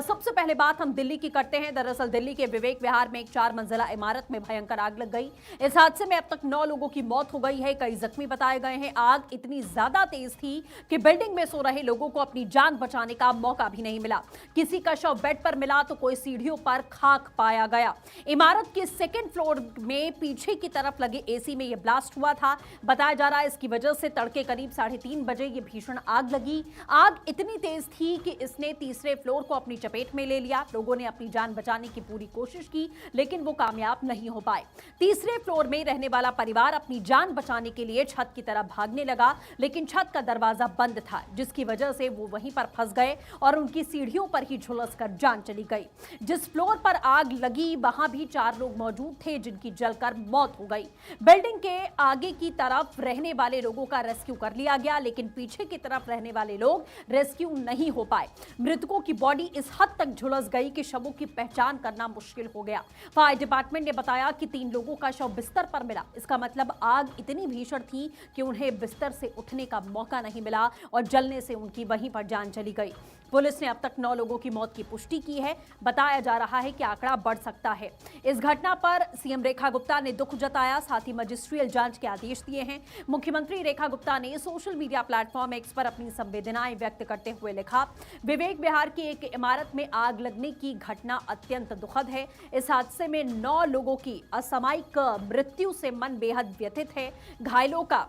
सबसे पहले बात हम दिल्ली की करते हैं। दरअसल दिल्ली के विवेक विहार में एक 4 मंजिला इमारत में भयंकर आग लग गई। इस हादसे में अब तक 9 लोगों की मौत हो गई है, कई जख्मी बताए गए हैं। आग इतनी ज्यादा तेज थी कि बिल्डिंग में सो रहे लोगों को अपनी जान बचाने का मौका भी नहीं मिला। किसी का शव बेड पर मिला तो कोई सीढ़ियों पर खाक पाया गया। इमारत के सेकेंड फ्लोर में पीछे की तरफ लगे एसी में यह ब्लास्ट हुआ था। बताया जा रहा है इसकी वजह से तड़के करीब 3:30 बजे ये भीषण आग लगी। आग इतनी तेज थी कि इसने तीसरे फ्लोर को अपनी चपेट में ले लिया। लोगों ने अपनी जान बचाने की पूरी कोशिश की, लेकिन वो कामयाब नहीं हो पाए। तीसरे फ्लोर में रहने वाला परिवार अपनी जान बचाने के लिए छत की तरफ भागने लगा, लेकिन छत का दरवाजा बंद था, जिसकी वजह से वो वहीं पर फंस गए और उनकी सीढ़ियों पर ही झुलसकर जान चली गई। जिस फ्लोर पर आग लगी वहां भी 4 लोग मौजूद थे, जिनकी जलकर मौत हो गई। बिल्डिंग के आगे की तरफ रहने वाले लोगों का रेस्क्यू कर लिया गया, लेकिन पीछे की तरफ रहने वाले लोग रेस्क्यू नहीं हो पाए। मृतकों की बॉडी इस हद तक झुलस गई कि शवों की पहचान करना मुश्किल हो गया। फायर डिपार्टमेंट ने बताया कि 3 लोगों का शव बिस्तर पर मिला। इसका मतलब आग इतनी भीषण थी कि उन्हें बिस्तर से उठने का मौका नहीं मिला और जलने से उनकी वहीं पर जान चली गई। पुलिस ने अब तक 9 लोगों की मौत की पुष्टि की है। बताया जा रहा है कि आंकड़ा बढ़ सकता है। इस घटना पर सीएम रेखा गुप्ता ने दुख जताया, साथ ही मजिस्ट्रियल जांच के आदेश दिए हैं। मुख्यमंत्री रेखा गुप्ता ने सोशल मीडिया प्लेटफॉर्म एक्स पर अपनी संवेदनाएं व्यक्त करते हुए लिखा, विवेक विहार की एक इमारत में आग लगने की घटना अत्यंत दुखद है। इस हादसे में 9 लोगों की असामयिक मृत्यु से मन बेहद व्यथित है। घायलों का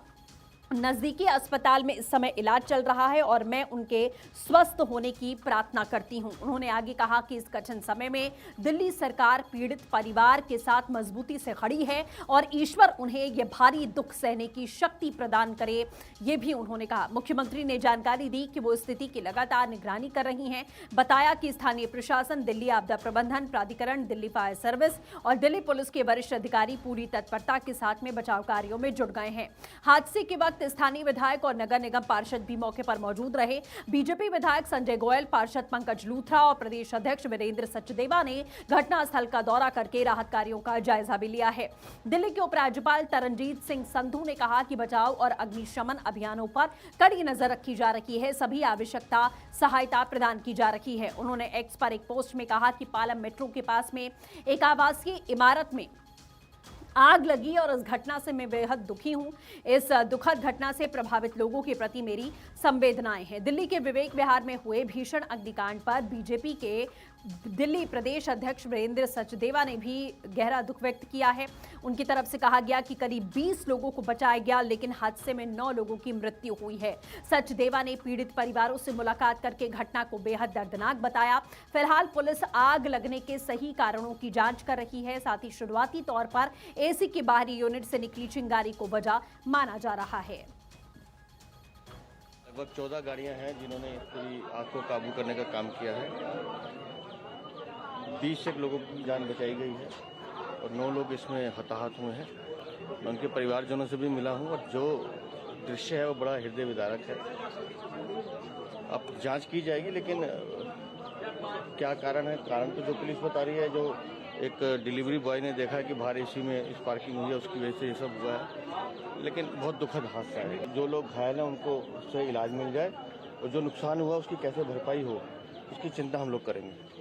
नजदीकी अस्पताल में इस समय इलाज चल रहा है और मैं उनके स्वस्थ होने की प्रार्थना करती हूं। उन्होंने आगे कहा कि इस कठिन समय में दिल्ली सरकार पीड़ित परिवार के साथ मजबूती से खड़ी है और ईश्वर उन्हें यह भारी दुख सहने की शक्ति प्रदान करे, ये भी उन्होंने कहा। मुख्यमंत्री ने जानकारी दी कि वो स्थिति की लगातार निगरानी कर रही हैं। बताया कि स्थानीय प्रशासन, दिल्ली आपदा प्रबंधन प्राधिकरण, दिल्ली फायर सर्विस और दिल्ली पुलिस के वरिष्ठ अधिकारी पूरी तत्परता के साथ में बचाव कार्यों में जुट गए हैं। हादसे के वक्त स्थानीय विधायक और नगर निगम पार्षद भी मौके पर मौजूद रहे। बीजेपी विधायक संजय गोयल, पार्षद पंकज लूथरा और प्रदेश अध्यक्ष वीरेंद्र सचदेवा ने घटनास्थल का दौरा करके राहत कार्यों का जायजा भी लिया है। दिल्ली के उपराज्यपाल तरनजीत सिंह संधू ने कहा कि बचाव और अग्निशमन अभियानों पर कड़ी नजर रखी जा रही है, सभी आवश्यकता सहायता प्रदान की जा रही है। उन्होंने एक्स पर एक पोस्ट में कहा कि पालम मेट्रो के पास में एक आवासीय इमारत में आग लगी और इस घटना से मैं बेहद दुखी हूं। इस दुखद घटना से प्रभावित लोगों के प्रति मेरी संवेदनाएं हैं। दिल्ली के विवेक विहार में हुए भीषण अग्निकांड पर बीजेपी के दिल्ली प्रदेश अध्यक्ष वीरेंद्र सचदेवा ने भी गहरा दुख व्यक्त किया है। उनकी तरफ से कहा गया कि करीब 20 लोगों को बचाया गया, लेकिन हादसे में 9 लोगों की मृत्यु हुई है। सचदेवा ने पीड़ित परिवारों से मुलाकात करके घटना को बेहद दर्दनाक बताया। फिलहाल पुलिस आग लगने के सही कारणों की जांच कर रही है। साथ ही शुरुआती तौर पर एसी की बाहरी यूनिट से निकली चिंगारी को वजह माना जा रहा है। लगभग 14 गाड़ियां हैं जिन्होंने पूरी आग को काबू करने का काम किया है। 20 से लोगों की जान बचाई गई है और 9 लोग इसमें हताहत हुए हैं। मैं उनके परिवारजनों से भी मिला हूं और जो दृश्य है वो बड़ा हृदय विदारक है। अब जांच की जाएगी, लेकिन क्या कारण है, कारण तो जो पुलिस बता रही है, जो एक डिलीवरी बॉय ने देखा कि बाहर एसी में स्पार्किंग हुई है, उसकी वजह से ये सब हुआ है। लेकिन बहुत दुखद हादसा है। जो लोग घायल हैं उनको उससे इलाज मिल जाए और जो नुकसान हुआ उसकी कैसे भरपाई हो, उसकी चिंता हम लोग करेंगे।